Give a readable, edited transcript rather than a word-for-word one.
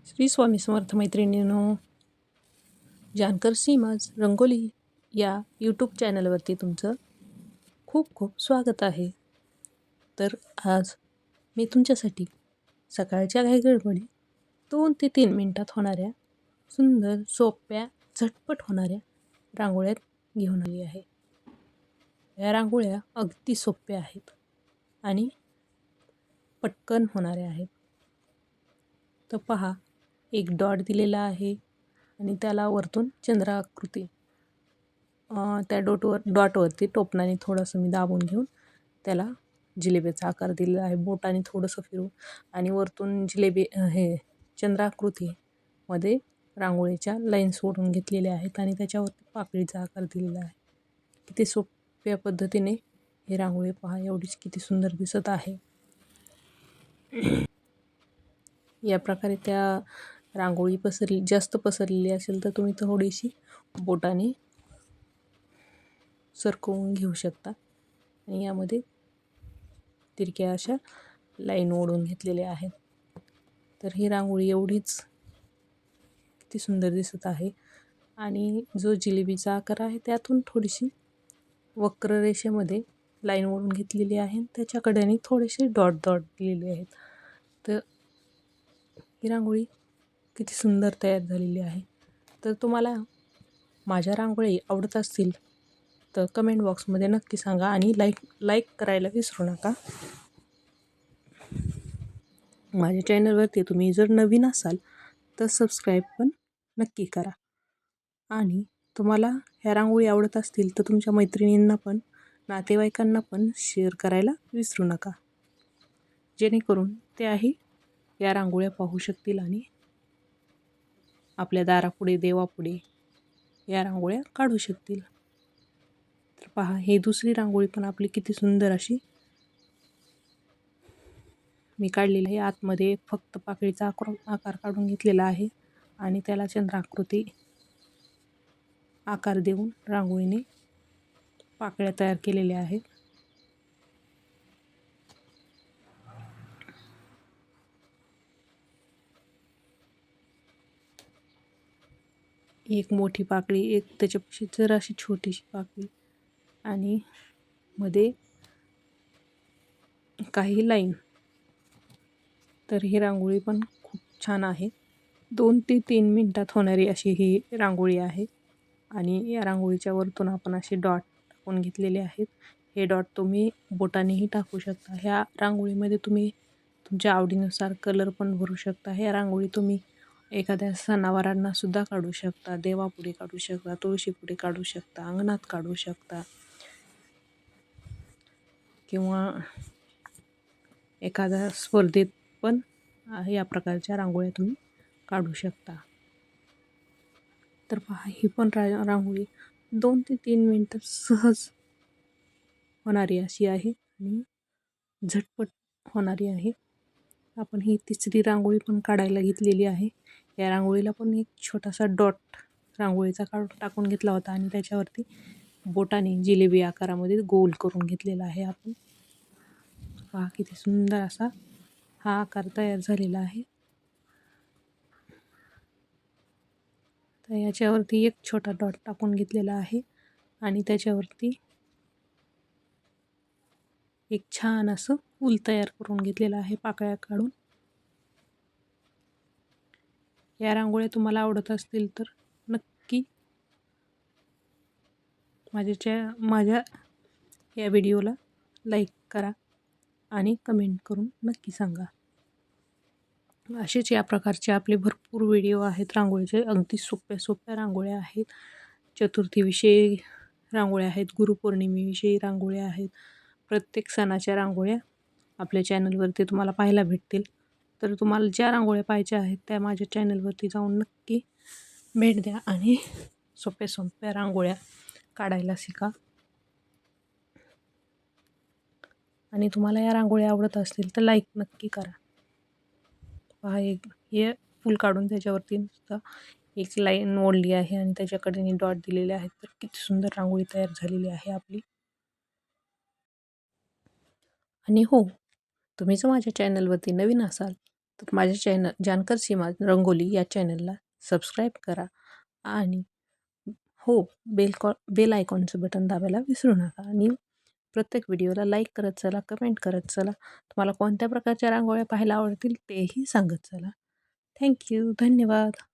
श्री स्वामी समर्थ मैत्रिणींनो, जानकर सीमाज रंगोली या यूट्यूब चॅनलवरती तुमचं खूप खूप स्वागत आहे. तर आज मी तुमच्यासाठी सकाळच्या घाईगडबडीत 2 ते 3 मिनटात होणाऱ्या सुंदर, सोप्या, झटपट होणाऱ्या रांगोळ्या घेऊन आली आहे. या रांगोळ्या अगदी सोप्या आहेत आणि पटकन होणाऱ्या आहेत. तर पहा, एक डॉट दिलेला आहे आणि त्याला वरतून चंद्राकृती. त्या डॉटवरती टोपणाने थोडंसं मी दाबून घेऊन त्याला जिलेबीचा आकार दिलेला आहे. बोटाने थोडंसं फिरवून आणि वरतून जिलेबी हे चंद्राकृतीमध्ये रांगोळीच्या लाईन्स ओढून घेतलेल्या आहेत आणि त्याच्यावरती पाकळीचा आकार दिलेला आहे. किती सोप्या पद्धतीने हे रांगोळी पहा, एवढीच किती सुंदर दिसत आहे. या प्रकारे त्या रांगोळी जास्त पसरलेली असेल तर तुम्ही थोडीशी बोटाने सरकवून घेऊ शकता आणि यामध्ये तिरक्या अशा लाईन ओढून घेतलेल्या आहेत. तर ही रांगोळी एवढीच किती सुंदर दिसत आहे आणि जो जिलेबीचा आकार आहे त्यातून थोडीशी वक्र रेषेमध्ये लाईन ओढून घेतलेली आहे. त्याच्या कडेने थोडेसे डॉट डॉट दिलेले आहेत. तर ही रांगोळी किती सुंदर तयार झालेली आहे. तर तुम्हाला माझ्या रांगोळी आवडत असतील तर कमेंट बॉक्समध्ये नक्की सांगा आणि लाईक करायला विसरू नका. माझ्या चॅनलवरती तुम्ही जर नवीन असाल तर सबस्क्राईब पण नक्की करा आणि तुम्हाला ह्या रांगोळी आवडत असतील तर तुमच्या मैत्रिणींना पण, नातेवाईकांना पण शेअर करायला विसरू नका, जेणेकरून त्याही या रांगोळ्या पाहू शकतील आणि आपल्या दारापुढे, देवापुढे या रांगोळ्या काढू शकतील. तर पहा, ही दुसरी रांगोळी पण आपली किती सुंदर अशी मी काढलेली आहे. आतमध्ये फक्त पाकळीचा आकार काढून घेतलेला आहे आणि त्याला चंद्राकृती आकार देऊन रांगोळीने पाकळ्या तयार केलेल्या आहेत. एक मोठी पाकळी, एक त्याच्यापेक्षा जराशी छोटीशी पाकळी आणि मध्ये काही लाईन. तर ही रांगोळी पण खूप छान आहे. 2 ते 3 मिनटात होणारी अशी ही रांगोळी आहे आणि या रांगोळीच्या वरतून आपण असे डॉट टाकून घेतलेले आहेत. हे डॉट तुम्ही बोटानेही टाकू शकता. ह्या रांगोळीमध्ये तुम्ही तुमच्या आवडीनुसार कलर पण भरू शकता. ह्या रांगोळी तुम्ही एखाद्या सणावारांना सुद्धा काढू शकता, देवापुढे काढू शकता, तुळशीपुढे काढू शकता, अंगणात काढू शकता किंवा एखाद्या स्पर्धेत पण या प्रकारच्या रांगोळ्या तुम्ही काढू शकता. तर पहा, ही पण रांगोळी 2 ते 3 मिनटं सहज होणारी अशी आहे आणि झटपट होणारी आहे. आपण ही तिसरी रांगोळी पण काढायला घेतलेली आहे. या रांगोळीला पण एक छोटासा डॉट रांगोळीचा टाकून घेतला होता आणि त्याच्यावरती बोटाने जिलेबी आकारामध्ये गोल करून घेतलेला आहे आपण. पहा, किती सुंदर असा हा आकार तयार झालेला आहे. तर याच्यावरती एक छोटा डॉट टाकून घेतलेला आहे आणि त्याच्यावरती एक छान असं फूल तयार करून घेतलेलं आहे पाकळ्या काढून. या रांगोळ्या तुम्हाला आवडत असतील तर नक्की माझ्या या व्हिडिओला लाईक करा आणि कमेंट करून नक्की सांगा. असेच या प्रकारचे आपले भरपूर व्हिडिओ आहेत रांगोळीचे. अगदी सोप्या सोप्या रांगोळ्या आहेत. चतुर्थीविषयी रांगोळ्या आहेत, गुरुपौर्णिमेविषयी रांगोळ्या आहेत. प्रत्येक सणाच्या रांगोळ्या आपल्या चॅनलवरती तुम्हाला पाहायला भेटतील. तर तुम्हाला ज्या रांगोळ्या पाहिजे आहेत त्या माझ्या चॅनलवरती जाऊन नक्की भेट द्या आणि सोप्या सोप्या रांगोळ्या काढायला शिका. आणि तुम्हाला या रांगोळ्या आवडत असतील तर लाईक नक्की करा. पहा, हे फूल काढून त्याच्यावरती नुसतं एक लाईन ओढली आहे आणि त्याच्याकडे डॉट दिलेले आहेत. तर किती सुंदर रांगोळी तयार झालेली आहे आपली. आणि हो, तुम्ही जर माझ्या चॅनलवरती नवीन असाल तर माझ्या जानकर सीमा रंगोली या चॅनलला सबस्क्राईब करा आणि हो, बेल आयकॉनचं बटन दाबायला विसरू नका आणि प्रत्येक व्हिडिओला लाईक करत चला, कमेंट करत चला. तुम्हाला कोणत्या प्रकारच्या रांगोळ्या पाहायला आवडतील तेही सांगत चला. Thank you. धन्यवाद.